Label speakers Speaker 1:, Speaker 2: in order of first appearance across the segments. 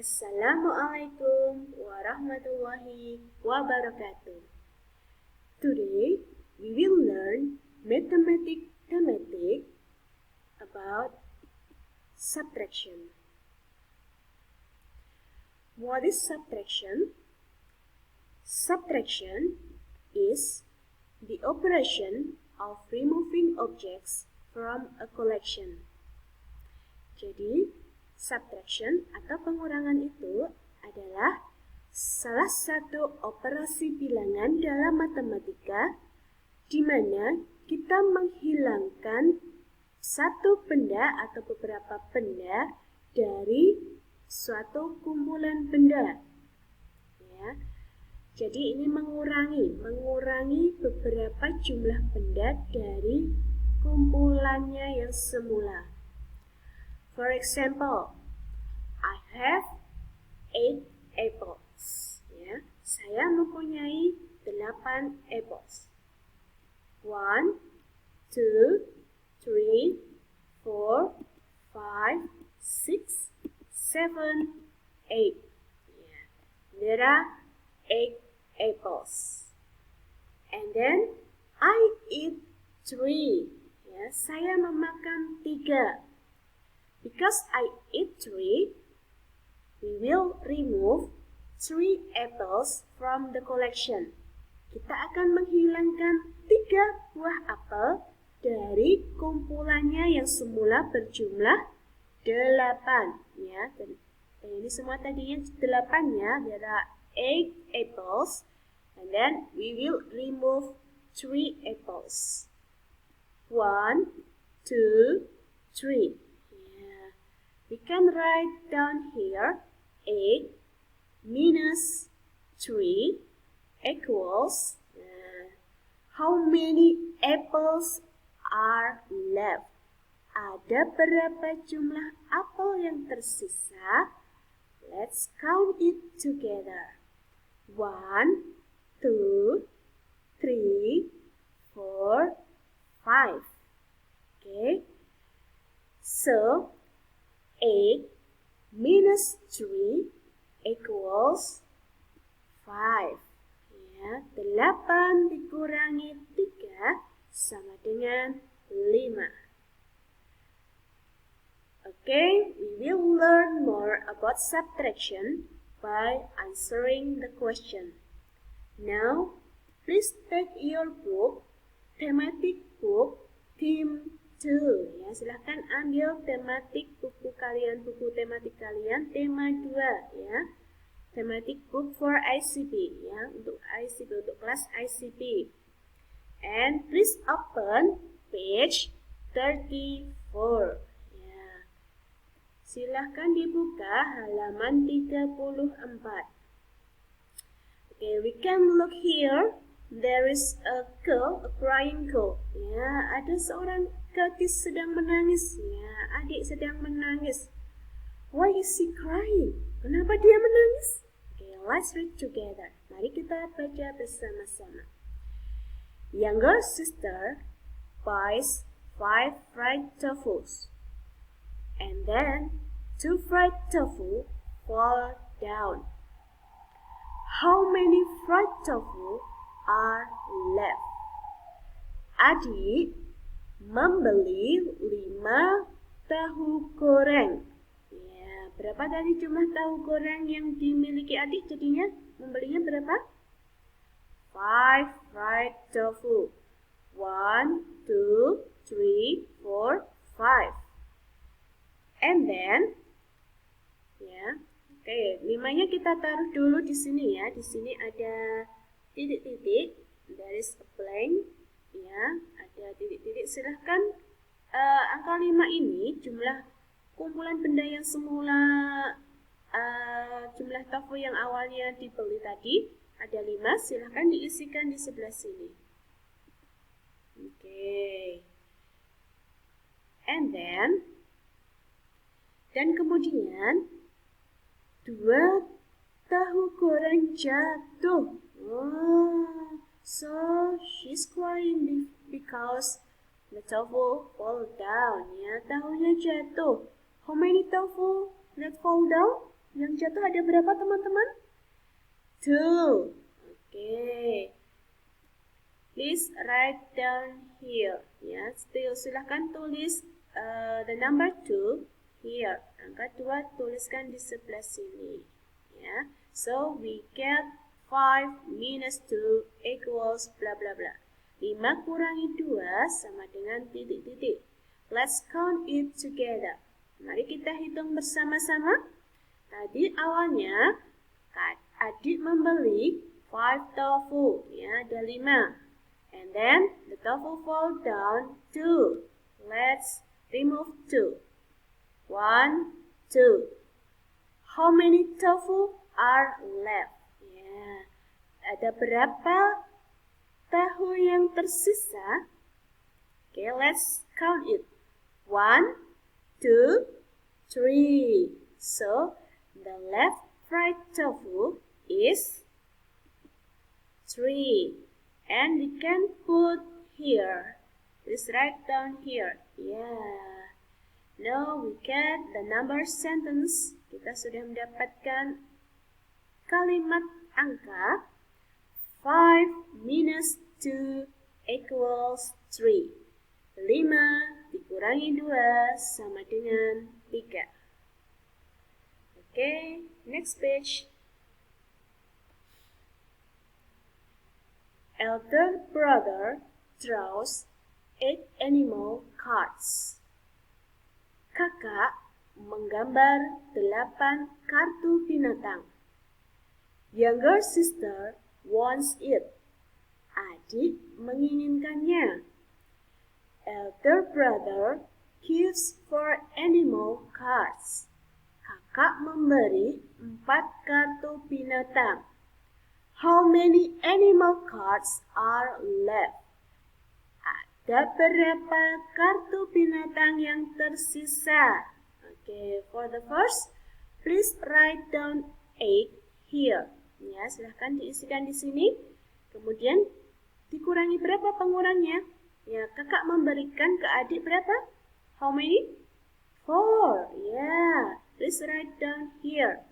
Speaker 1: Assalamualaikum warahmatullahi wabarakatuh. Today we will learn thematic about subtraction. What is subtraction? Subtraction is the operation of removing objects from a collection. Jadi, subtraction atau pengurangan itu adalah salah satu operasi bilangan dalam matematika di mana kita menghilangkan satu benda atau beberapa benda dari suatu kumpulan benda. Ya. Jadi ini mengurangi beberapa jumlah benda dari kumpulannya yang semula. For example, I have 8 apples. Ya, saya mempunyai 8 apples. 1, 2, 3, 4, 5, 6, 7, 8. Yeah. There are 8 apples. And then I eat 3. Ya, saya memakan 3. Because I eat 3, we will remove 3 apples from the collection. Kita akan menghilangkan 3 buah apel dari kumpulannya yang semula berjumlah 8. Ya, dan ini semua tadinya 8 ya. There are 8 apples. And then we will remove 3 apples. 1, 2, 3. We can write down here 8 minus 3 equals how many apples are left. Ada berapa jumlah apel yang tersisa? Let's count it together. 1, 2, 3, 4, 5. Okay. So 8 minus 3 equals 5. Ya, 8 dikurangi 3 sama dengan 5. Okay, we will learn more about subtraction by answering the question. Now, please take your book, thematic book, theme 2. Ya, silahkan ambil buku tematik kalian, tema 2 ya. Thematic book for ICP ya, untuk kelas ICP. And please open page 34. Ya. Silahkan dibuka halaman 34. Okay, we can look here. There is a girl, a crying girl. Ya, ada seorang gadis sedang menangis. Ya, adik sedang menangis. Why is she crying? Kenapa dia menangis? Okay, let's read together. Mari kita baca bersama-sama. Younger sister buys 5 fried tofus. And then 2 fried tofu fall down. How many fried tofu are left? Adik membeli 5 tahu goreng. Ya, berapa tadi jumlah tahu goreng yang dimiliki adik jadinya? Membelinya berapa? 5 fried tofu. 1, 2, 3, 4, 5. And then, ya, oke, 5-nya kita taruh dulu di sini ya. Di sini ada titik-titik. There is a blank. Ya, ada titik-titik. Silahkan angka 5 ini jumlah kumpulan benda yang semula jumlah tofu yang awalnya dibeli tadi ada 5. Silahkan diisikan di sebelah sini. Oke. And then dan kemudian 2 tahu goreng jatuh. Oh, so she's crying because the tofu fall down. Ya, tahunya jatuh. How many tofu that fall down? Yang jatuh ada berapa teman-teman? 2. Oke. Please write down here. Ya, silahkan tulis the number 2 here. Angka 2 tuliskan di sebelah sini. Ya. So we get 5 minus 2 equals bla bla bla. 5 kurangi 2 sama dengan titik-titik. Let's count it together. Mari kita hitung bersama-sama. Tadi awalnya adik membeli 5 tofu, ya, ada 5. And then the tofu fall down 2. Let's remove 2. 1, 2. How many tofu are left? Ya, ada berapa tahu yang tersisa? Okay, let's count it. 1, 2, 3. So the left fried tofu is 3. And we can put here. Please write down here. Yeah. Now we get the number sentence. Kita sudah mendapatkan kalimat angka 5 minus 2 equals 3. 5 dikurangi 2 sama dengan 3. Okay, next page. Elder brother draws 8 animal cards. Kakak menggambar 8 kartu binatang. Younger sister wants it. Adik menginginkannya. Elder brother gives 4 animal cards. Kakak memberi 4 kartu binatang. How many animal cards are left? Ada berapa kartu binatang yang tersisa? Okay, for the first, please write down 8 here. Ya, silahkan diisikan di sini. Kemudian dikurangi berapa pengurangnya? Ya, kakak memberikan ke adik berapa? How many? 4. Yeah, please write down here.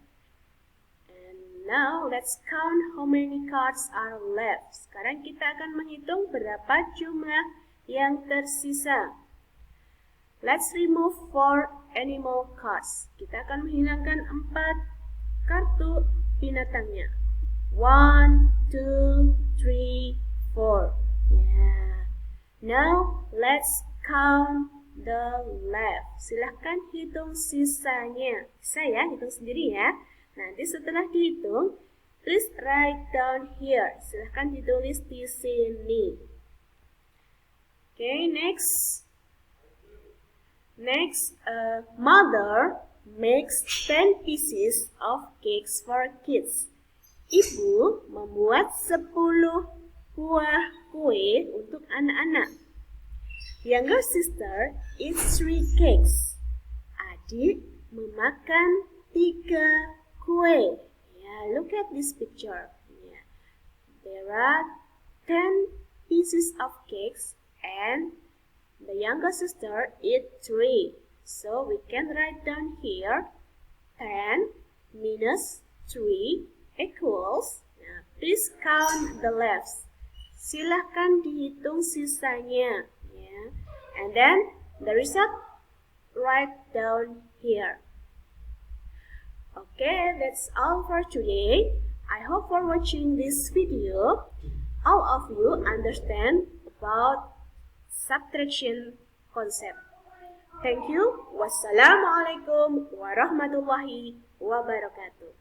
Speaker 1: Now, let's count how many cards are left. Sekarang kita akan menghitung berapa jumlah yang tersisa. Let's remove 4 animal cards. Kita akan menghilangkan 4 kartu binatangnya. 1, 2, 3, 4. Yeah. Now, let's count the left. Silahkan hitung sisanya. Bisa ya, hitung sendiri ya. Nanti setelah dihitung, please write down here. Silahkan ditulis di sini. Okay, next. Mother makes 10 pieces of cakes for kids. Ibu membuat 10 buah kue untuk anak-anak. Younger sister eats 3 cakes. Adik memakan 3 kue. Yeah, look at this picture. Yeah. There are 10 pieces of cakes and the younger sister eat 3. So we can write down here 10 minus 3 equals. Nah, please count the left. Silahkan dihitung sisanya. Yeah. And then the result write down here. Okay, that's all for today. I hope for watching this video, all of you understand about subtraction concept. Thank you. Wassalamualaikum warahmatullahi wabarakatuh.